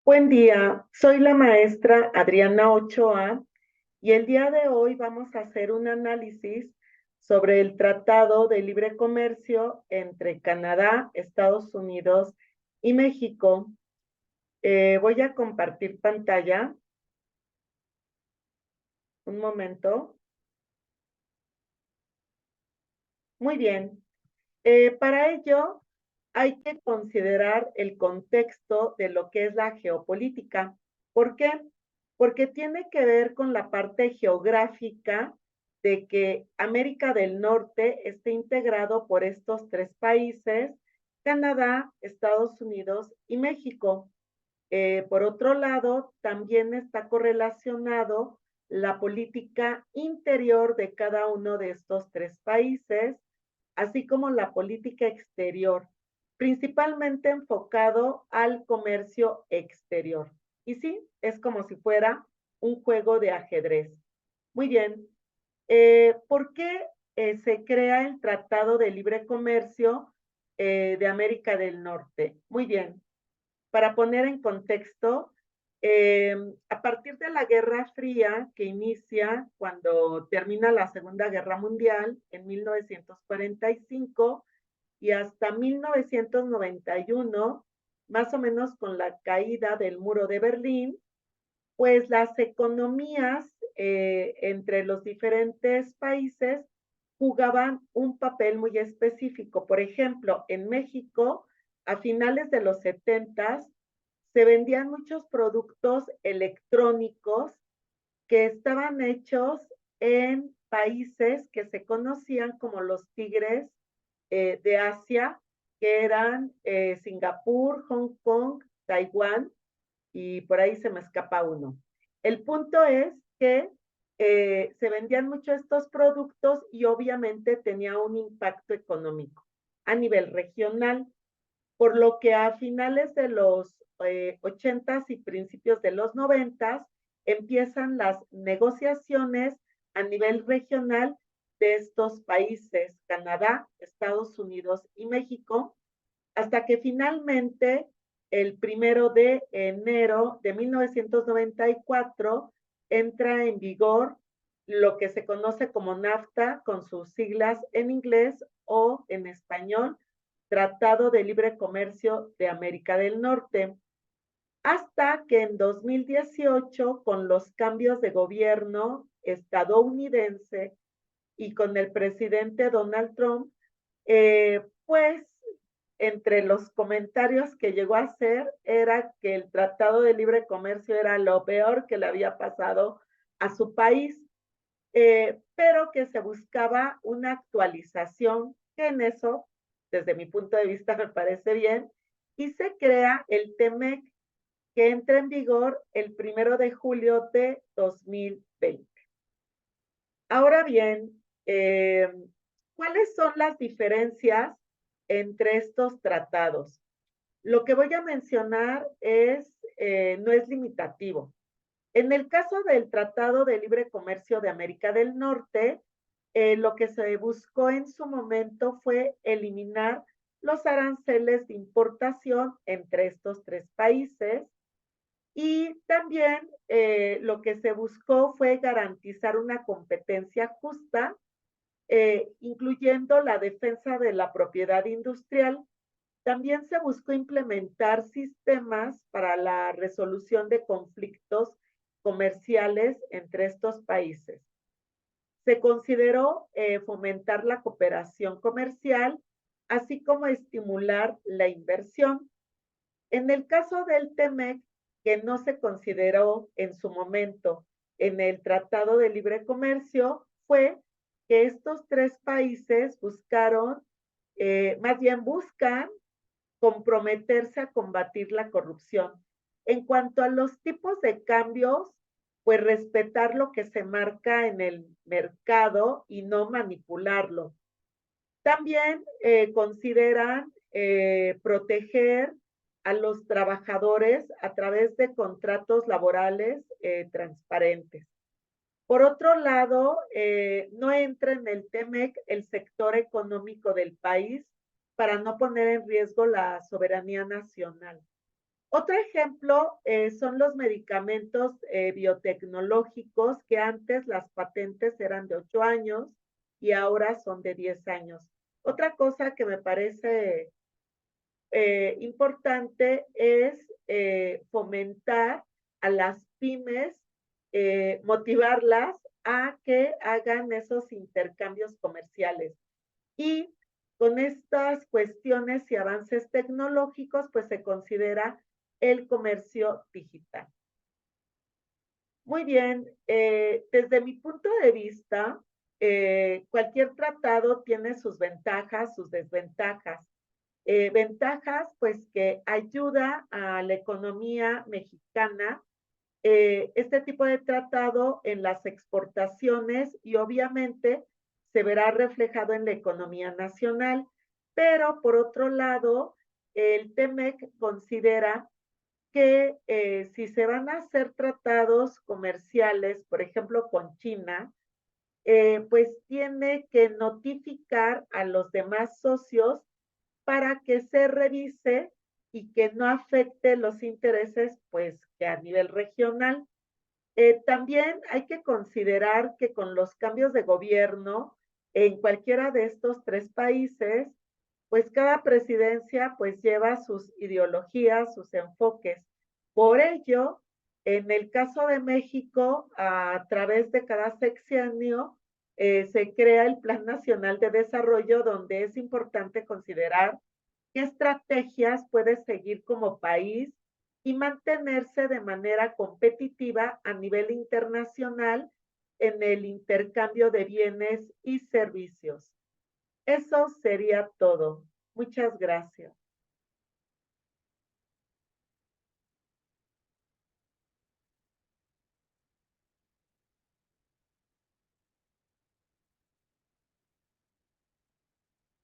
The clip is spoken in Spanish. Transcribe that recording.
Buen día, soy la maestra Adriana Ochoa y el día de hoy vamos a hacer un análisis sobre el Tratado de Libre Comercio entre Canadá, Estados Unidos y México. Voy a compartir pantalla. Un momento. Muy bien. Para ello, hay que considerar el contexto de lo que es la geopolítica. ¿Por qué? Porque tiene que ver con la parte geográfica de que América del Norte esté integrado por estos tres países: Canadá, Estados Unidos y México. Por otro lado, también está correlacionado la política interior de cada uno de estos tres países, así como la política exterior, principalmente enfocado al comercio exterior. Y sí, es como si fuera un juego de ajedrez. Muy bien. ¿Por qué se crea el Tratado de Libre Comercio de América del Norte? Muy bien. Para poner en contexto, a partir de la Guerra Fría, que inicia cuando termina la Segunda Guerra Mundial en 1945 y hasta 1991, más o menos con la caída del muro de Berlín, pues las economías entre los diferentes países jugaban un papel muy específico. Por ejemplo, en México, a finales de los 70 se vendían muchos productos electrónicos que estaban hechos en países que se conocían como los tigres de Asia, que eran Singapur, Hong Kong, Taiwán, y por ahí se me escapa uno. El punto es que se vendían mucho estos productos y obviamente tenía un impacto económico a nivel regional, por lo que a finales de los 80 y principios de los 90 empiezan las negociaciones a nivel regional de estos países: Canadá, Estados Unidos y México, hasta que finalmente el 1 de enero de 1994 entra en vigor lo que se conoce como NAFTA, con sus siglas en inglés, o en español, Tratado de Libre Comercio de América del Norte, hasta que en 2018, con los cambios de gobierno estadounidense y con el presidente Donald Trump, pues entre los comentarios que llegó a hacer era que el Tratado de Libre Comercio era lo peor que le había pasado a su país, pero que se buscaba una actualización, que en eso, desde mi punto de vista, me parece bien, y se crea el TEMEC, que entra en vigor el 1 de julio de 2020. Ahora bien, ¿cuáles son las diferencias entre estos tratados? Lo que voy a mencionar no es limitativo. En el caso del Tratado de Libre Comercio de América del Norte, lo que se buscó en su momento fue eliminar los aranceles de importación entre estos tres países, y también lo que se buscó fue garantizar una competencia justa, incluyendo la defensa de la propiedad industrial. También se buscó implementar sistemas para la resolución de conflictos comerciales entre estos países. Se consideró fomentar la cooperación comercial, así como estimular la inversión. En el caso del TEMEC, que no se consideró en su momento en el Tratado de Libre Comercio, fue que estos tres países más bien buscan comprometerse a combatir la corrupción. En cuanto a los tipos de cambios, pues respetar lo que se marca en el mercado y no manipularlo. También consideran proteger a los trabajadores a través de contratos laborales transparentes. Por otro lado, no entra en el TEMEC el sector económico del país, para no poner en riesgo la soberanía nacional. Otro ejemplo son los medicamentos biotecnológicos, que antes las patentes eran de 8 años y ahora son de 10 años. Otra cosa que me parece importante es fomentar a las pymes, motivarlas a que hagan esos intercambios comerciales. Y con estas cuestiones y avances tecnológicos, pues se considera el comercio digital. Muy bien, desde mi punto de vista, cualquier tratado tiene sus ventajas, sus desventajas. Ventajas, pues que ayuda a la economía mexicana este tipo de tratado en las exportaciones y obviamente se verá reflejado en la economía nacional. Pero por otro lado, el TEMEC considera que si se van a hacer tratados comerciales, por ejemplo, con China, pues tiene que notificar a los demás socios para que se revise y que no afecte los intereses, pues que a nivel regional. También hay que considerar que con los cambios de gobierno en cualquiera de estos tres países, pues cada presidencia pues lleva sus ideologías, sus enfoques. Por ello, en el caso de México, a través de cada sexenio, se crea el Plan Nacional de Desarrollo, donde es importante considerar qué estrategias puede seguir como país y mantenerse de manera competitiva a nivel internacional en el intercambio de bienes y servicios. Eso sería todo. Muchas gracias.